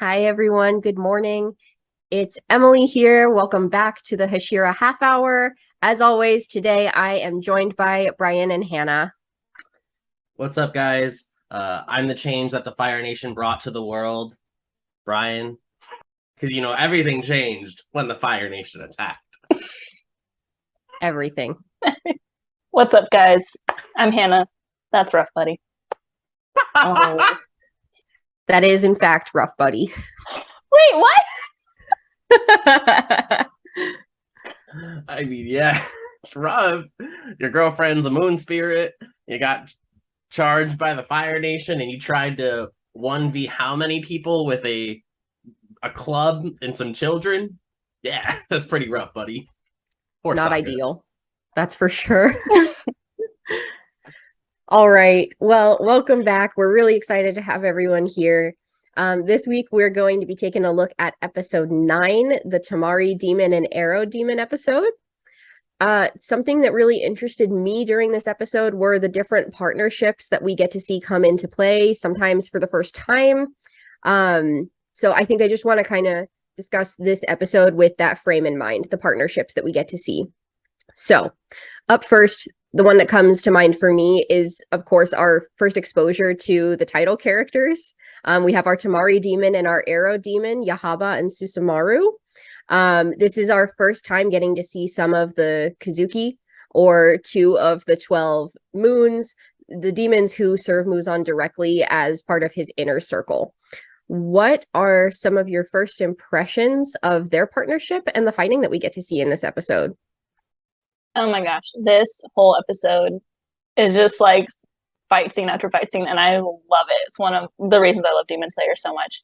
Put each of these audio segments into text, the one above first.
Hi, everyone. Good morning. It's Emily here. Welcome back to the Hashira Half Hour. As always, today I am joined by Bryan and Hannah. What's up, guys? I'm the change that the Fire Nation brought to the world, Bryan. Because everything changed when the Fire Nation attacked. Everything. What's up, guys? I'm Hannah. That's rough, buddy. Oh, that is, in fact, rough, buddy. Wait, what? I mean, yeah, it's rough. Your girlfriend's a moon spirit. You got charged by the Fire Nation, and you tried to 1v how many people with a club and some children? Yeah, that's pretty rough, buddy. Poor Not Sokka. ideal. That's for sure. All right. Well, welcome back. We're really excited to have everyone here. This week, we're going to be taking a look at episode 9, the Temari Demon and Arrow Demon episode. Something that really interested me during this episode were the different partnerships that we get to see come into play, sometimes for the first time. So I think I just want to kind of discuss this episode with that frame in mind, the partnerships that we get to see. So up first, the one that comes to mind for me is, of course, our first exposure to the title characters. We have our Temari demon and our Arrow demon, Yahaba and Susumaru. This is our first time getting to see some of the Kazuki, or 2 of the 12 moons, the demons who serve Muzan directly as part of his inner circle. What are some of your first impressions of their partnership and the fighting that we get to see in this episode? Oh my gosh, this whole episode is just like fight scene after fight scene, and I love it. It's one of the reasons I love Demon Slayer so much.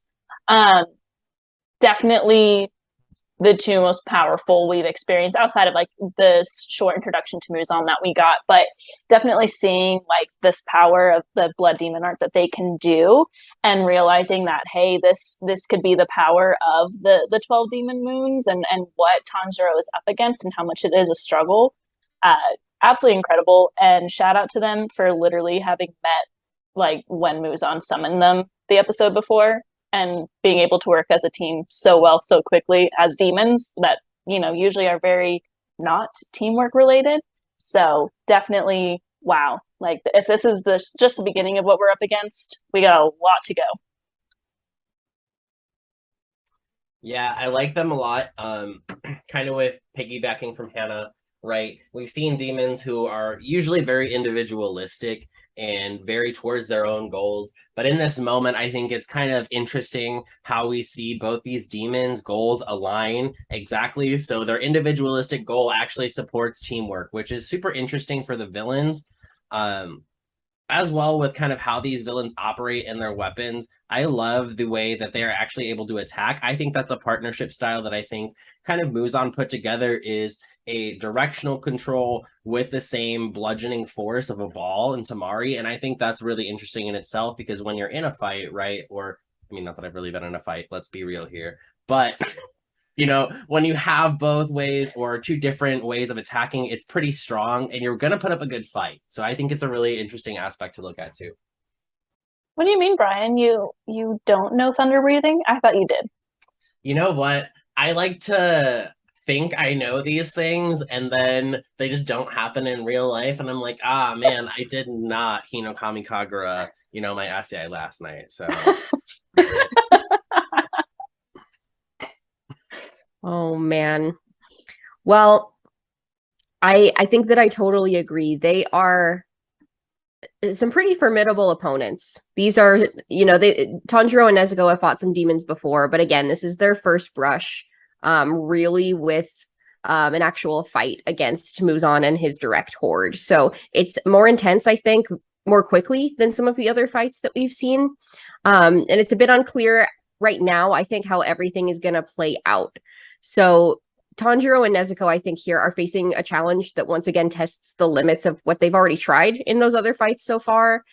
Definitely the 2 most powerful we've experienced outside of like this short introduction to Muzan that we got, but definitely seeing like this power of the blood demon art that they can do, and realizing that hey, this could be the power of the 12 demon moons, and what Tanjiro is up against and how much it is a struggle. uh Absolutely incredible, and shout out to them for literally having met like when Muzan summoned them the episode before, and being able to work as a team so well so quickly as demons that usually are very not teamwork related. So definitely, wow, like if this is just the beginning of what we're up against, we got a lot to go. Yeah, I like them a lot. Kind of with piggybacking from Hannah, right? We've seen demons who are usually very individualistic and very towards their own goals. But in this moment, I think it's kind of interesting how we see both these demons' goals align exactly. So their individualistic goal actually supports teamwork, which is super interesting for the villains. As well with kind of how these villains operate and their weapons. I love the way that they are actually able to attack. I think that's a partnership style that I think kind of Muzan put together, is a directional control with the same bludgeoning force of a ball in Temari. And I think that's really interesting in itself, because when you're in a fight, right? Or, I mean, not that I've really been in a fight, let's be real here. But when you have both ways or 2 different ways of attacking, it's pretty strong and you're going to put up a good fight. So I think it's a really interesting aspect to look at too. What do you mean, Bryan? You don't know thunder breathing? I thought you did. You know what? I like to think I know these things, and then they just don't happen in real life. And I'm like, ah, man, I did not Kami Kagura, my essay last night. So. Oh, man. Well, I think that I totally agree. They are some pretty formidable opponents. These are, Tanjiro and Nezuko have fought some demons before, but again, this is their first brush, really with an actual fight against Muzan and his direct horde. So it's more intense, I think, more quickly than some of the other fights that we've seen. And it's a bit unclear right now, I think, how everything is going to play out. So Tanjiro and Nezuko, I think, here are facing a challenge that once again tests the limits of what they've already tried in those other fights so far.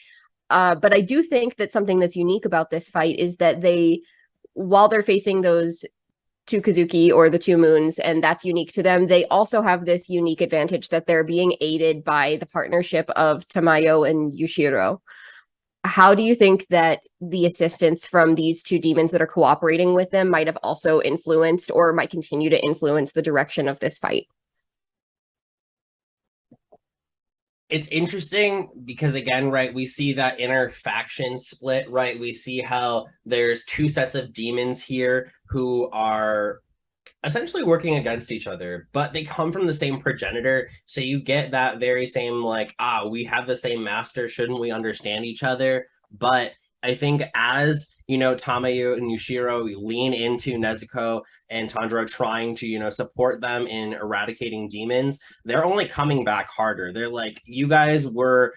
But I do think that something that's unique about this fight is that while they're facing those 2 Kazuki, or the 2 moons, and that's unique to them, they also have this unique advantage that they're being aided by the partnership of Tamayo and Yushiro. how do you think that the assistance from these two demons that are cooperating with them might have also influenced or might continue to influence the direction of this fight? It's interesting because, again, right, we see that inner faction split, right? We see how there's two sets of demons here who are essentially working against each other, but they come from the same progenitor. So you get that very same, like, we have the same master, shouldn't we understand each other? But I think as, Tamayo and Yushiro lean into Nezuko and Tanjiro trying to, support them in eradicating demons, they're only coming back harder. They're like, you guys were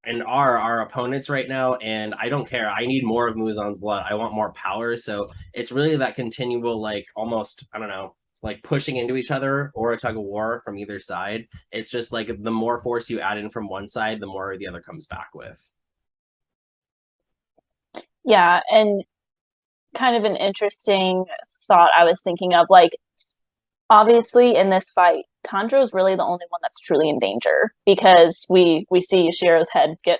and are our opponents right now, and I don't care. I need more of Muzan's blood. I want more power. So it's really that continual, like, almost, I don't know, like pushing into each other or a tug of war from either side. It's just like the more force you add in from one side, the more the other comes back with. Yeah, and kind of an interesting thought I was thinking of, like, obviously in this fight, Tanjiro is really the only one that's truly in danger, because we see Yoshiro's head get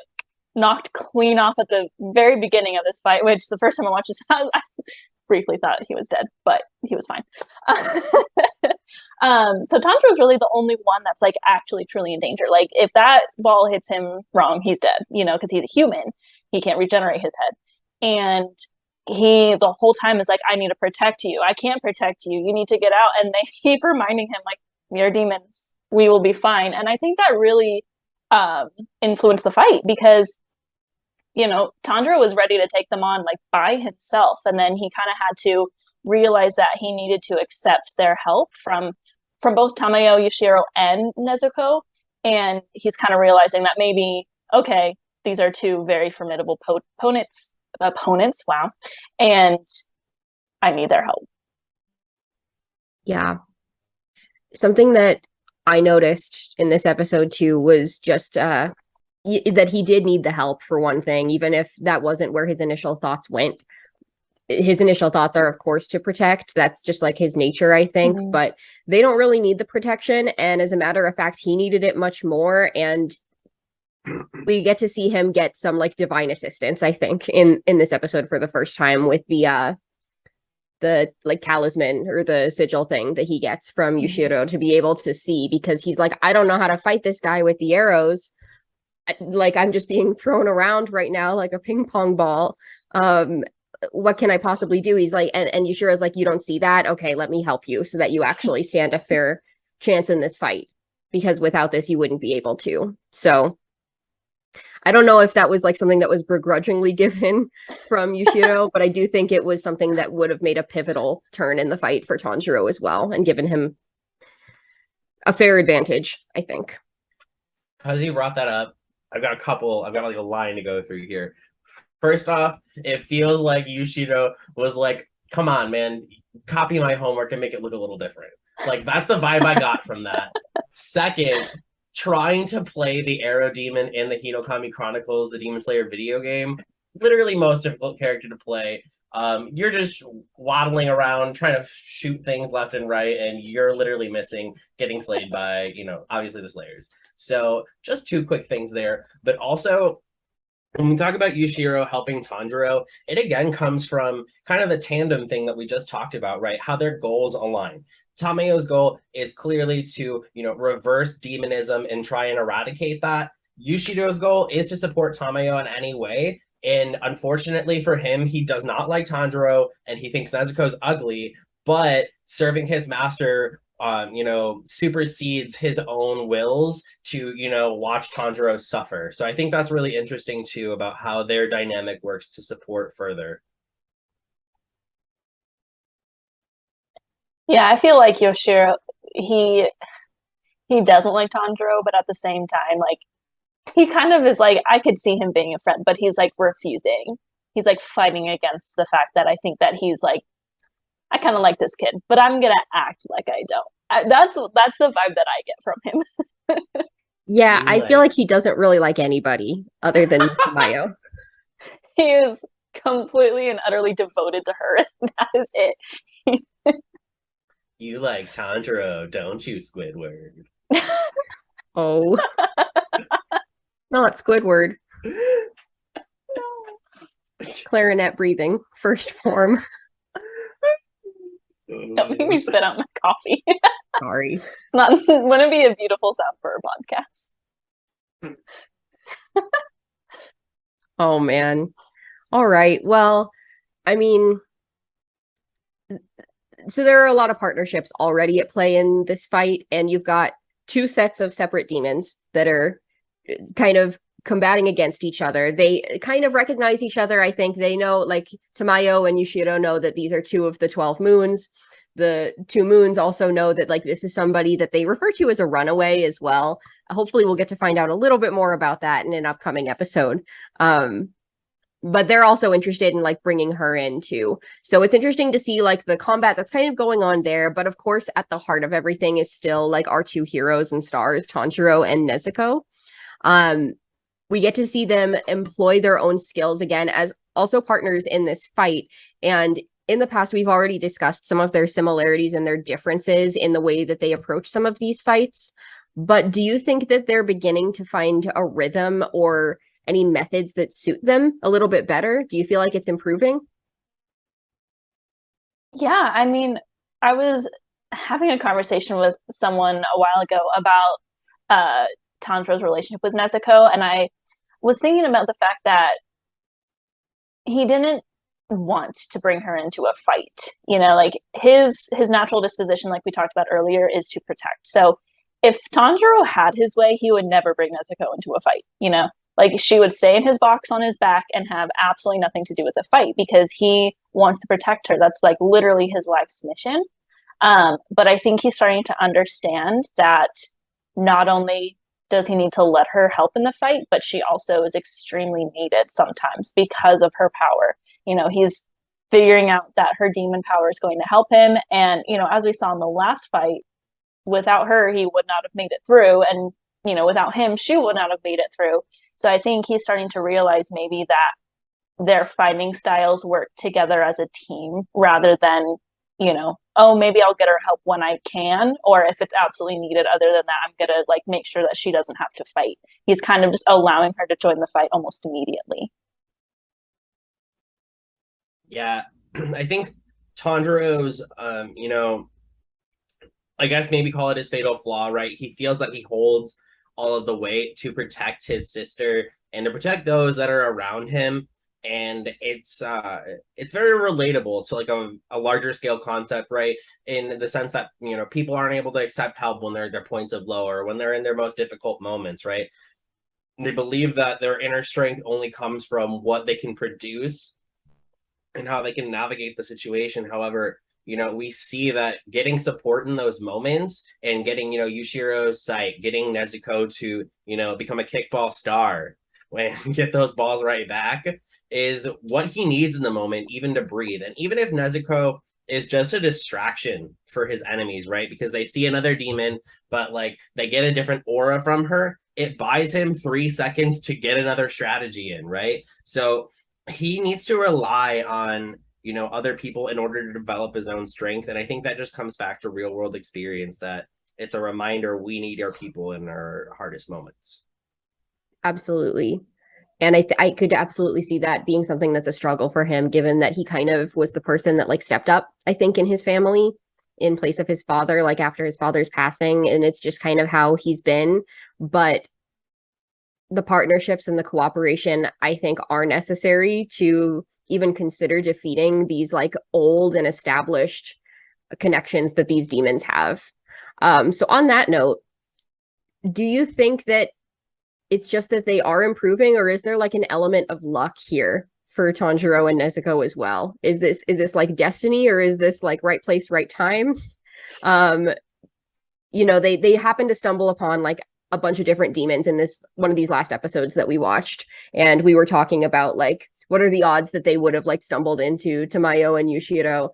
knocked clean off at the very beginning of this fight, which the first time I watched this, I briefly thought he was dead, but he was fine. So Tanjiro is really the only one that's like actually truly in danger. Like, if that ball hits him wrong, he's dead, because he's a human. He can't regenerate his head. And he the whole time is like, I need to protect you. I can't protect you. You need to get out. And they keep reminding him, like, you're demons. We will be fine. And I think that really influenced the fight, because Tanjiro was ready to take them on, like, by himself, and then he kind of had to realize that he needed to accept their help from both Tamayo, Yushiro, and Nezuko. And he's kind of realizing that maybe, okay, these are two very formidable opponents. Wow. And I need their help. Yeah. Something that I noticed in this episode too was just that he did need the help, for one thing, even if that wasn't where his initial thoughts went. His initial thoughts are, of course, to protect. That's just like his nature, I think. Mm-hmm. But they don't really need the protection. And as a matter of fact, he needed it much more. And we get to see him get some like divine assistance, I think, in this episode for the first time, with the like talisman or the sigil thing that he gets from Yushiro to be able to see, because he's like, I don't know how to fight this guy with the arrows. Like, I'm just being thrown around right now like a ping pong ball. What can I possibly do? He's like, and Yushiro's like, you don't see that? Okay, let me help you so that you actually stand a fair chance in this fight, because without this, you wouldn't be able to. So I don't know if that was like something that was begrudgingly given from Yushiro, but I do think it was something that would have made a pivotal turn in the fight for Tanjiro as well, and given him a fair advantage, I think. Because you brought that up, I've got like a line to go through here. First off, it feels like Yushiro was like, come on, man, copy my homework and make it look a little different. Like, that's the vibe I got from that. Second, trying to play the Arrow Demon in the Hinokami Chronicles, the Demon Slayer video game, literally most difficult character to play. You're just waddling around trying to shoot things left and right, and you're literally missing, getting slayed by, obviously the Slayers. So just two quick things there. But also, when we talk about Yushiro helping Tanjiro, it again comes from kind of the tandem thing that we just talked about, right? How their goals align. Tamayo's goal is clearly to, reverse demonism and try and eradicate that. Yushiro's goal is to support Tamayo in any way. And unfortunately for him, he does not like Tanjiro, and he thinks Nezuko's ugly, but serving his master supersedes his own wills to, watch Tanjiro suffer. So I think that's really interesting too, about how their dynamic works to support further. Yeah, I feel like Yoshiro, he doesn't like Tanjiro, but at the same time, like, he kind of is like, I could see him being a friend, but he's like refusing. He's like fighting against the fact that I think that he's like, I kind of like this kid, but I'm gonna act like I don't. That's the vibe that I get from him. Yeah, I feel like he doesn't really like anybody other than Tamayo. He is completely and utterly devoted to her. That is it. You like Tanjiro, don't you, Squidward? Oh. Not Squidward. Clarinet breathing, first form. Don't make me spit out my coffee. Sorry. Wouldn't it be a beautiful sound for a podcast? Oh man. All right. Well, I mean, so there are a lot of partnerships already at play in this fight, and you've got two sets of separate demons that are kind of combating against each other. They kind of recognize each other. I think they know, like Tamayo and Yushiro know that these are two of the 12 moons. The two moons also know that like this is somebody that they refer to as a runaway as well. Hopefully we'll get to find out a little bit more about that in an upcoming episode. But they're also interested in like bringing her in too. So it's interesting to see like the combat that's kind of going on there. But of course, at the heart of everything is still like our two heroes and stars, Tanjiro and Nezuko. We get to see them employ their own skills again as also partners in this fight. And in the past, we've already discussed some of their similarities and their differences in the way that they approach some of these fights. But do you think that they're beginning to find a rhythm or any methods that suit them a little bit better? Do you feel like it's improving? Yeah, I mean, I was having a conversation with someone a while ago about Tanjiro's relationship with Nezuko, and I was thinking about the fact that he didn't want to bring her into a fight. You know, like his natural disposition, like we talked about earlier, is to protect. So if Tanjiro had his way, he would never bring Nezuko into a fight, you know? Like she would stay in his box on his back and have absolutely nothing to do with the fight because he wants to protect her. That's like literally his life's mission. But I think he's starting to understand that not only does he need to let her help in the fight, but she also is extremely needed sometimes because of her power. You know, he's figuring out that her demon power is going to help him. And, you know, as we saw in the last fight, without her, he would not have made it through. And, you know, without him, she would not have made it through. So I think he's starting to realize maybe that their fighting styles work together as a team rather than, you know, oh, maybe I'll get her help when I can, or if it's absolutely needed. Other than that, I'm gonna like make sure that she doesn't have to fight. He's kind of just allowing her to join the fight almost immediately. Yeah, I think Tanjiro's, you know, I guess maybe call it his fatal flaw, right? He feels that he holds all of the weight to protect his sister and to protect those that are around him. And it's very relatable to like a larger scale concept, right? In the sense that, you know, people aren't able to accept help when they're at their points of low or when they're in their most difficult moments, right? They believe that their inner strength only comes from what they can produce and how they can navigate the situation. However, you know, we see that getting support in those moments and getting, you know, Yushiro's sight, getting Nezuko to, you know, become a kickball star when get those balls right back is what he needs in the moment, even to breathe. And even if Nezuko is just a distraction for his enemies, right? Because they see another demon, but like they get a different aura from her, it buys him 3 seconds to get another strategy in, right? So he needs to rely on, you know, other people in order to develop his own strength. And I think that just comes back to real world experience, that it's a reminder we need our people in our hardest moments. Absolutely. And I could absolutely see that being something that's a struggle for him, given that he kind of was the person that like stepped up, I think, in his family in place of his father, like after his father's passing. And it's just kind of how he's been. But the partnerships and the cooperation, I think, are necessary to even consider defeating these like old and established connections that these demons have. So on that note, do you think that it's just that they are improving, or is there like an element of luck here for Tanjiro and Nezuko as well? Is this like destiny, or is this like right place, right time? You know, they happen to stumble upon like a bunch of different demons in this one of these last episodes that we watched, and we were talking about like what are the odds that they would have like stumbled into Tamayo and Yushiro.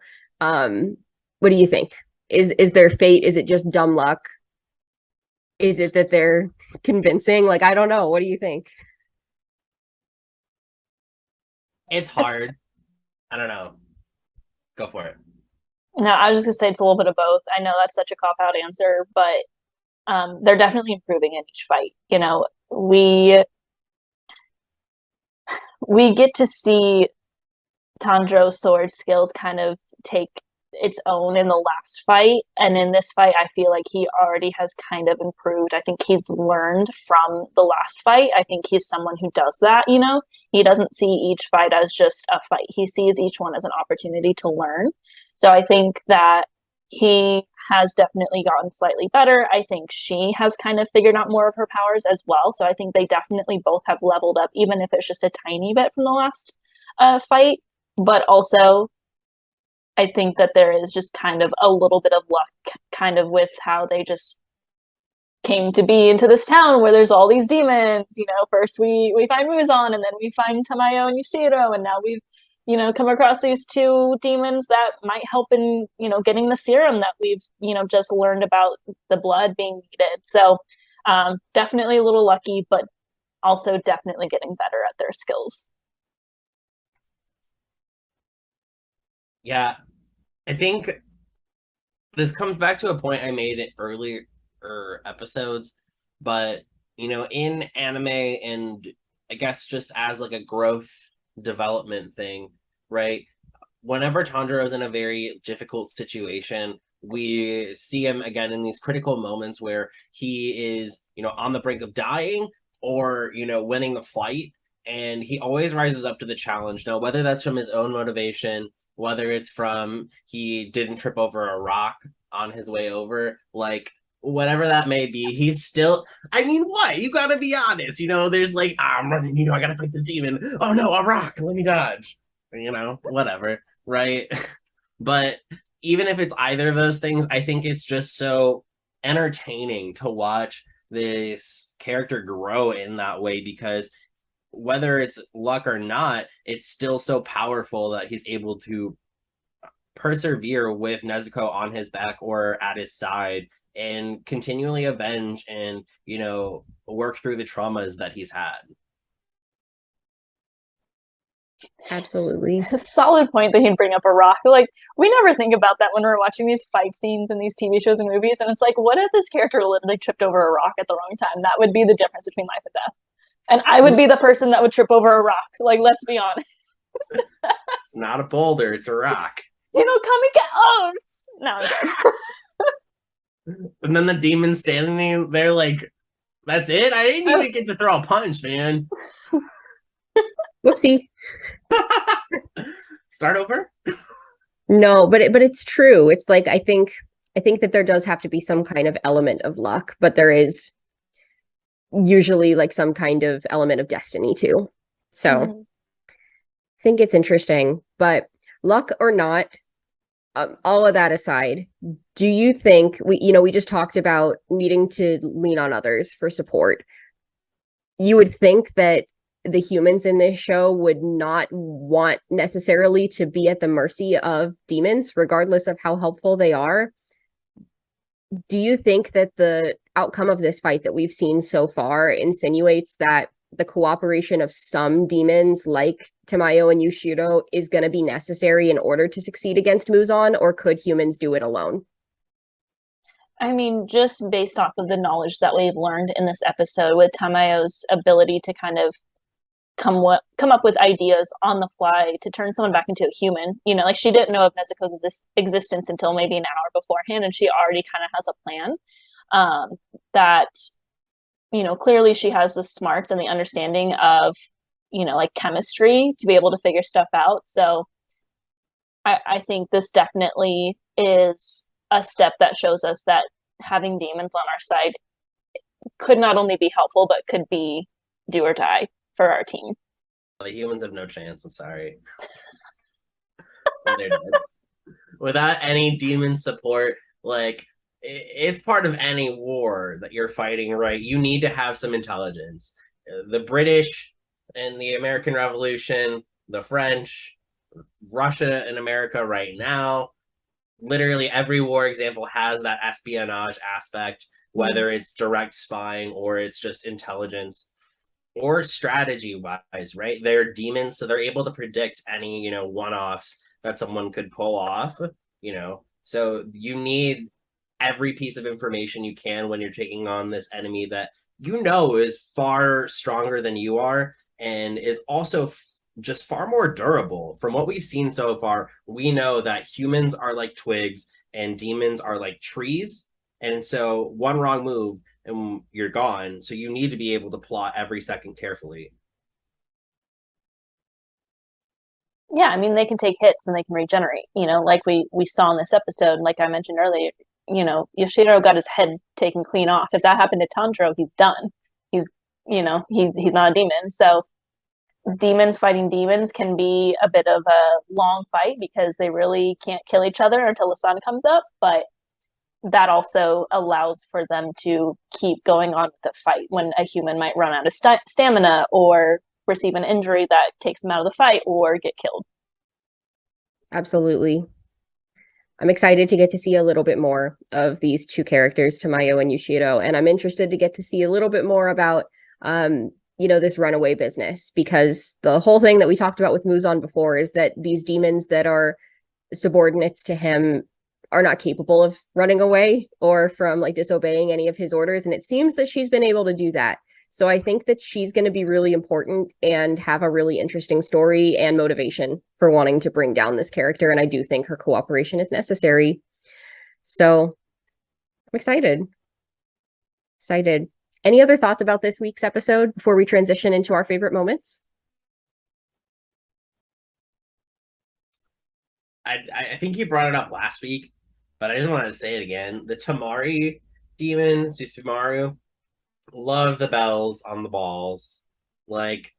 What do you think? Is their fate? Is it just dumb luck? Is it that they're convincing? Like, I don't know. What do you think? It's hard. I don't know. Go for it. No, I was just gonna say it's a little bit of both. I know that's such a cop out answer, but they're definitely improving in each fight. You know, we get to see Tanjiro's sword skills kind of take its own in the last fight, and in this fight I feel like he already has kind of improved. I think he's learned from the last fight. I think he's someone who does that, you know. He doesn't see each fight as just a fight. He sees each one as an opportunity to learn. So I think that he has definitely gotten slightly better. I think she has kind of figured out more of her powers as well. So I think they definitely both have leveled up, even if it's just a tiny bit from the last fight. But also, I think that there is just kind of a little bit of luck, kind of with how they just came to be into this town where there's all these demons. You know, first we find Muzan, and then we find Tamayo and Yushiro, and now we've come across these two demons that might help in getting the serum that we've just learned about the blood being needed. So definitely a little lucky, but also definitely getting better at their skills. Yeah, I think this comes back to a point I made in earlier episodes, but in anime, and I guess just as like a growth development thing, right? Whenever Tanjiro's in a very difficult situation, we see him again in these critical moments where he is, on the brink of dying or, winning the fight. And he always rises up to the challenge. Now, whether that's from his own motivation, whether it's from he didn't trip over a rock on his way over, like whatever that may be, he's still, I mean, what? You gotta be honest. There's like, I'm running, I gotta fight this demon. Oh no, a rock, let me dodge. Whatever, right? But even if it's either of those things, I think it's just so entertaining to watch this character grow in that way, because whether it's luck or not, it's still so powerful that he's able to persevere with Nezuko on his back or at his side and continually avenge and, work through the traumas that he's had. Absolutely. Solid point that he'd bring up a rock. Like, we never think about that when we're watching these fight scenes in these TV shows and movies, and it's like, what if this character literally tripped over a rock at the wrong time? That would be the difference between life and death. And I would be the person that would trip over a rock. Like, let's be honest. It's not a boulder, it's a rock. Come and get. Oh, no. And then the demon standing there like, that's it? I didn't even get to throw a punch, man. Whoopsie. Start over? No, but it's true. It's like I think that there does have to be some kind of element of luck, but there is usually like some kind of element of destiny too. So I think it's interesting, but luck or not, all of that aside, do you think we just talked about needing to lean on others for support? You would think that the humans in this show would not want necessarily to be at the mercy of demons, regardless of how helpful they are. Do you think that the outcome of this fight that we've seen so far insinuates that the cooperation of some demons like Tamayo and Yushiro is going to be necessary in order to succeed against Muzan, or could humans do it alone? I mean, just based off of the knowledge that we've learned in this episode with Tamayo's ability to kind of come up with ideas on the fly to turn someone back into a human. Like, she didn't know of Nezuko's existence until maybe an hour beforehand, and she already kind of has a plan that clearly she has the smarts and the understanding of like chemistry to be able to figure stuff out. So I think this definitely is a step that shows us that having demons on our side could not only be helpful, but could be do or die for our team. The humans have no chance, I'm sorry. They're dead. Without any demon support, like, it's part of any war that you're fighting, right? You need to have some intelligence. The British and the American Revolution, the French, Russia and America right now, literally every war example has that espionage aspect, whether it's direct spying or it's just intelligence or strategy wise, right? They're demons, so they're able to predict any, one-offs that someone could pull off, so you need every piece of information you can when you're taking on this enemy that is far stronger than you are and is also just far more durable. From what we've seen so far, we know that humans are like twigs and demons are like trees. And so one wrong move and you're gone. So you need to be able to plot every second carefully. Yeah, I mean, they can take hits and they can regenerate, like we saw in this episode, like I mentioned earlier, Yoshiro got his head taken clean off. If that happened to Tanjiro, he's done. He's, he's not a demon. So demons fighting demons can be a bit of a long fight because they really can't kill each other until the sun comes up, but that also allows for them to keep going on with the fight when a human might run out of stamina or receive an injury that takes them out of the fight or get killed. Absolutely. I'm excited to get to see a little bit more of these two characters, Tamayo and Yushiro, and I'm interested to get to see a little bit more about this runaway business, because the whole thing that we talked about with Muzan before is that these demons that are subordinates to him are not capable of running away or from like disobeying any of his orders, and it seems that she's been able to do that. So I think that she's going to be really important and have a really interesting story and motivation for wanting to bring down this character. And I do think her cooperation is necessary. So I'm excited. Excited. Any other thoughts about this week's episode before we transition into our favorite moments? I think you brought it up last week, but I just wanted to say it again. The Temari demon, Susumaru, love the bells on the balls. Like,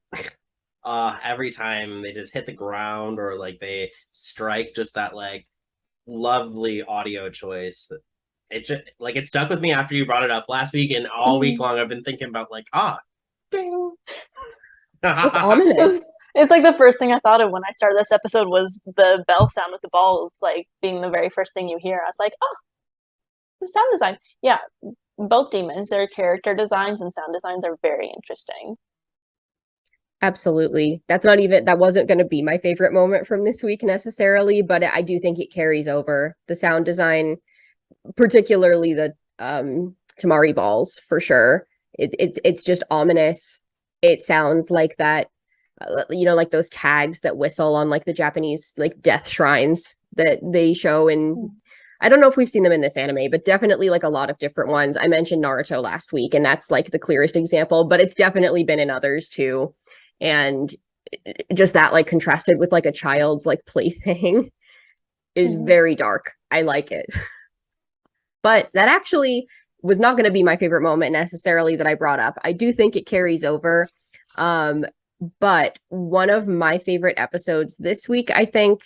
every time they just hit the ground or like they strike, just that like lovely audio choice. It just like it stuck with me after you brought it up last week, and all week long I've been thinking about like ding. It's ominous. It's like the first thing I thought of when I started this episode was the bell sound with the balls, like being the very first thing you hear. I was like, oh, the sound design. Yeah, both demons, their character designs and sound designs are very interesting. Absolutely. That wasn't going to be my favorite moment from this week necessarily, but I do think it carries over. The sound design, particularly the Temari balls, for sure. It's just ominous. It sounds like that, like those tags that whistle on like the Japanese like death shrines that they show in. I don't know if we've seen them in this anime, but definitely like a lot of different ones. I mentioned Naruto last week, and that's like the clearest example, but it's definitely been in others too. And just that like contrasted with like a child's like plaything is very dark. I like it. But that actually was not going to be my favorite moment necessarily that I brought up. I do think it carries over. But one of my favorite episodes this week, I think,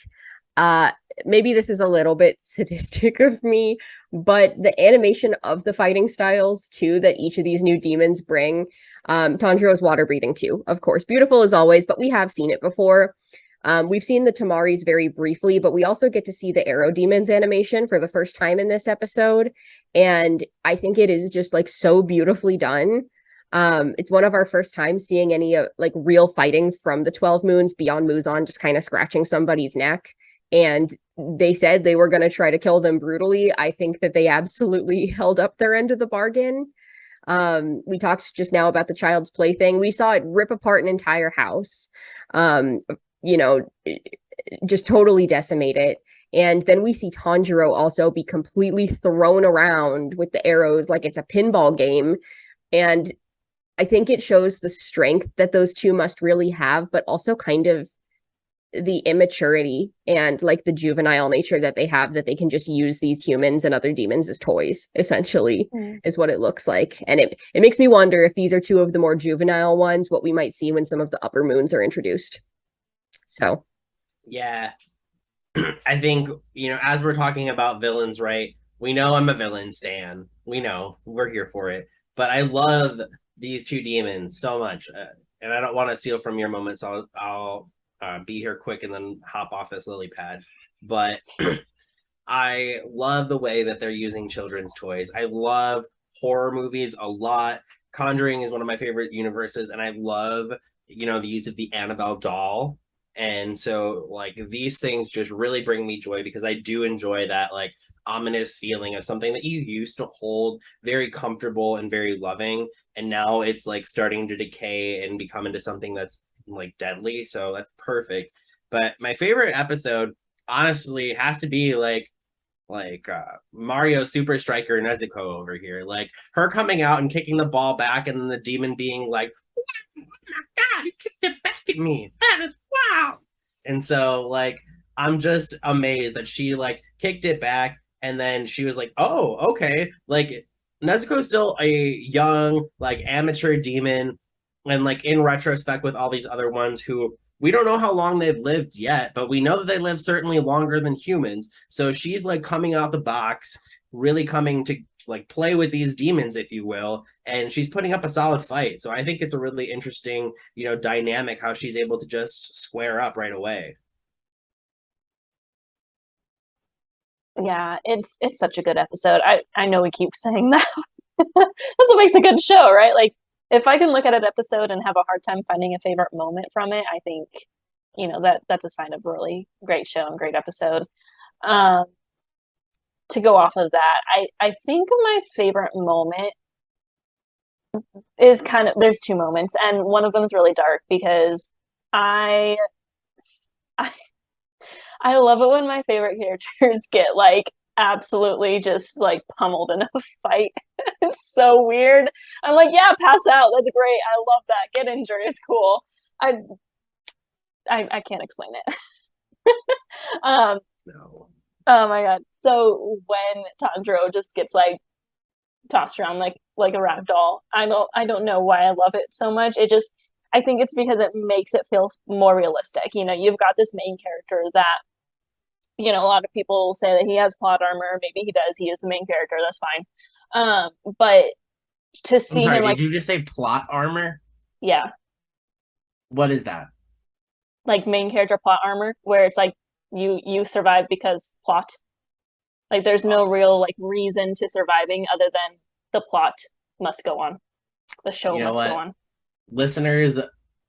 maybe this is a little bit sadistic of me, but the animation of the fighting styles too that each of these new demons bring. Tanjiro's water breathing too, of course, beautiful as always, but we have seen it before. We've seen the Tamaris very briefly, but we also get to see the Arrow Demons animation for the first time in this episode. And I think it is just like so beautifully done. It's one of our first times seeing any like real fighting from the 12 moons beyond Muzan just kind of scratching somebody's neck. And they said they were going to try to kill them brutally. I think that they absolutely held up their end of the bargain. We talked just now about the child's play thing. We saw it rip apart an entire house. Just totally decimate it. And then we see Tanjiro also be completely thrown around with the arrows like it's a pinball game. And I think it shows the strength that those two must really have, but also kind of the immaturity and like the juvenile nature that they have, that they can just use these humans and other demons as toys, essentially, is what it looks like. And it makes me wonder if these are two of the more juvenile ones, what we might see when some of the upper moons are introduced. So yeah. I think, as we're talking about villains, right? We know I'm a villain stan. We know we're here for it. But I love these two demons so much. And I don't want to steal from your moment, so I'll be here quick and then hop off this lily pad. But I love the way that they're using children's toys. I love horror movies a lot. Conjuring is one of my favorite universes, and I love, the use of the Annabelle doll. And so like these things just really bring me joy, because I do enjoy that like ominous feeling of something that you used to hold very comfortable and very loving, and now it's like starting to decay and become into something that's like deadly, so that's perfect. But my favorite episode honestly has to be Mario Super Striker Nezuko over here. Like her coming out and kicking the ball back and then the demon being like, oh my god, he kicked it back at me. That is wow. And so like I'm just amazed that she like kicked it back and then she was like, oh, okay. Like Nezuko's still a young, like amateur demon, and like in retrospect with all these other ones who we don't know how long they've lived yet, but we know that they live certainly longer than humans. So she's like coming out the box, really coming to like play with these demons, if you will, and she's putting up a solid fight. So I think it's a really interesting, dynamic how she's able to just square up right away. Yeah, it's such a good episode. I know we keep saying that. That's what makes a good show, right? Like if I can look at an episode and have a hard time finding a favorite moment from it, I think, that's a sign of a really great show and great episode. Um, to go off of that, I think my favorite moment is there's two moments, and one of them is really dark because I I I love it when my favorite characters get like absolutely just like pummeled in a fight. It's so weird. I'm like, yeah, pass out. That's great. I love that. Get injured. It's cool. I I can't explain it. Um, No. oh my God. So when Tanjiro just gets like tossed around like a rag doll, I don't know why I love it so much. I think it's because it makes it feel more realistic. You've got this main character that a lot of people say that he has plot armor. Maybe he does. He is the main character. That's fine. But to I'm see sorry, him like, did you just say plot armor? yeah, What is that? like main character plot armor, where it's like you survive because plot. Like there's no real like reason to surviving other than the plot must go on. The show You know must go what? on. Listeners,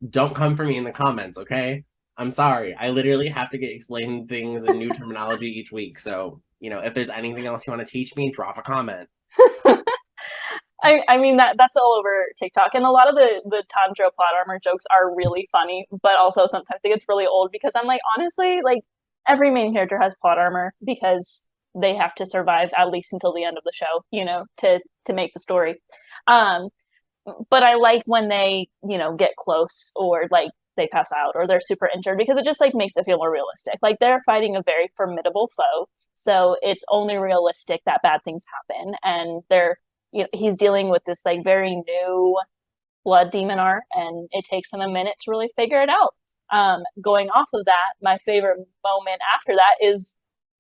don't come for me in the comments, okay? I'm sorry. I literally have to get explained things and new terminology each week. So, if there's anything else you want to teach me, drop a comment. I mean that's all over TikTok, and a lot of the Tanjiro plot armor jokes are really funny, but also sometimes it gets really old because I'm like, honestly, like every main character has plot armor because they have to survive at least until the end of the show, to make the story. Um, but I like when they, get close or like they pass out or they're super injured because it just like makes it feel more realistic. Like they're fighting a very formidable foe, so it's only realistic that bad things happen, and he's dealing with this like very new blood demon art, and it takes him a minute to really figure it out. Going off of that, my favorite moment after that is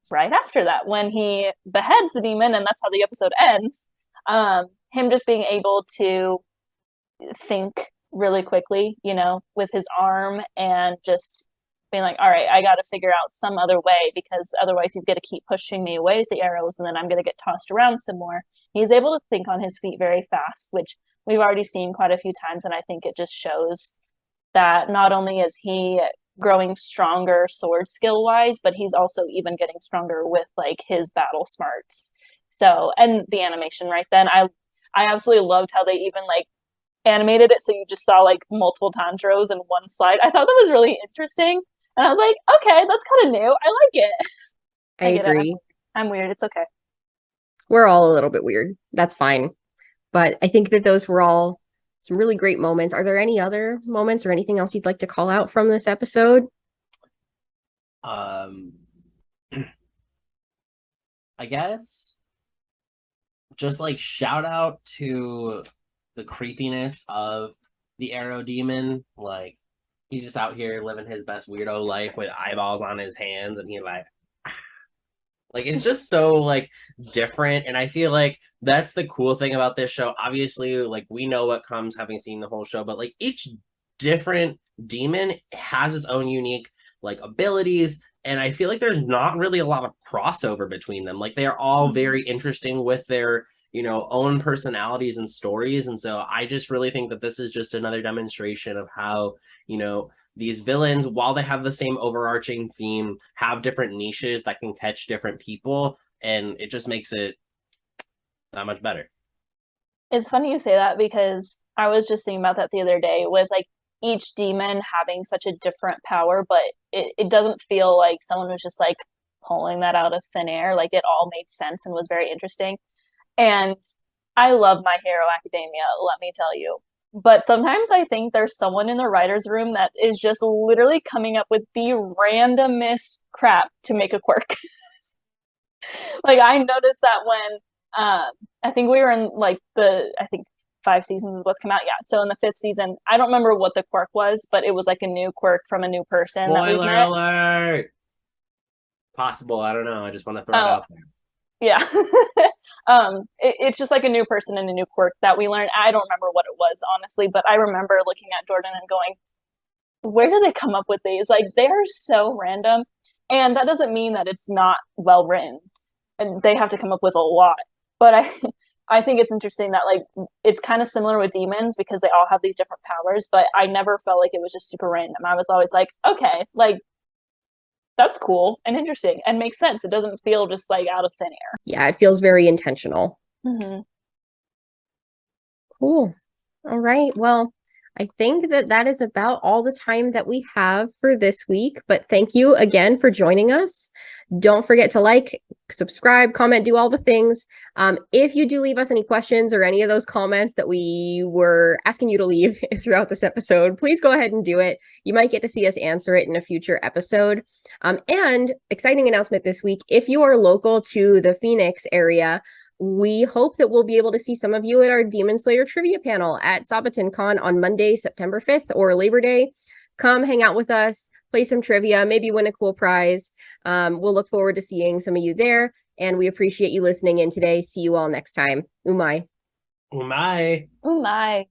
right after that when he beheads the demon, and that's how the episode ends. Him just being able to think really quickly, with his arm and just being like, all right, I got to figure out some other way because otherwise he's going to keep pushing me away with the arrows and then I'm going to get tossed around some more. He's able to think on his feet very fast, which we've already seen quite a few times. And I think it just shows that not only is he growing stronger sword skill wise, but he's also even getting stronger with like his battle smarts. So, and the animation right then, I absolutely loved how they even like animated it so you just saw like multiple Tanjiros in one slide. I thought that was really interesting. And I was like, okay, that's kind of new. I like it. I agree. I'm weird. It's okay. We're all a little bit weird. That's fine. But I think that those were all some really great moments. Are there any other moments or anything else you'd like to call out from this episode? I guess just like shout out to the creepiness of the arrow demon. Like he's just out here living his best weirdo life with eyeballs on his hands, and he like it's just so like different. And I feel like that's the cool thing about this show. Obviously, like we know what comes having seen the whole show, but like each different demon has its own unique like abilities, and I feel like there's not really a lot of crossover between them. Like they are all very interesting with their own personalities and stories. And so I just really think that this is just another demonstration of how these villains, while they have the same overarching theme, have different niches that can catch different people, and it just makes it that much better. It's funny you say that because I was just thinking about that the other day with like each demon having such a different power, but it doesn't feel like someone was just like pulling that out of thin air. Like it all made sense and was very interesting. And I love My Hero Academia, let me tell you. But sometimes I think there's someone in the writer's room that is just literally coming up with the randomest crap to make a quirk. Like I noticed that when I think we were in like I think 5 seasons was come out. Yeah. So in the 5th season, I don't remember what the quirk was, but it was like a new quirk from a new person. Spoiler alert! Possible. I don't know. I just want to throw it out there. Yeah. It's just like a new person and a new quirk that we learned. I don't remember what it was, honestly, but I remember looking at Jordan and going, where do they come up with these? Like, they're so random. And that doesn't mean that it's not well written. And they have to come up with a lot. But I think it's interesting that, like, it's kind of similar with demons because they all have these different powers, but I never felt like it was just super random. I was always like, okay, like, that's cool and interesting and makes sense. It doesn't feel just like out of thin air. Yeah, it feels very intentional. Mm-hmm. Cool. All right. Well, I think that is about all the time that we have for this week, but thank you again for joining us. Don't forget to like, subscribe, comment, do all the things. If you do leave us any questions or any of those comments that we were asking you to leave throughout this episode, please go ahead and do it. You might get to see us answer it in a future episode. And exciting announcement this week, if you are local to the Phoenix area, we hope that we'll be able to see some of you at our Demon Slayer trivia panel at Sabaton Con on Monday, September 5th or Labor Day. Come hang out with us, play some trivia, maybe win a cool prize. We'll look forward to seeing some of you there, and we appreciate you listening in today. See you all next time. Umai. Umai. Umai.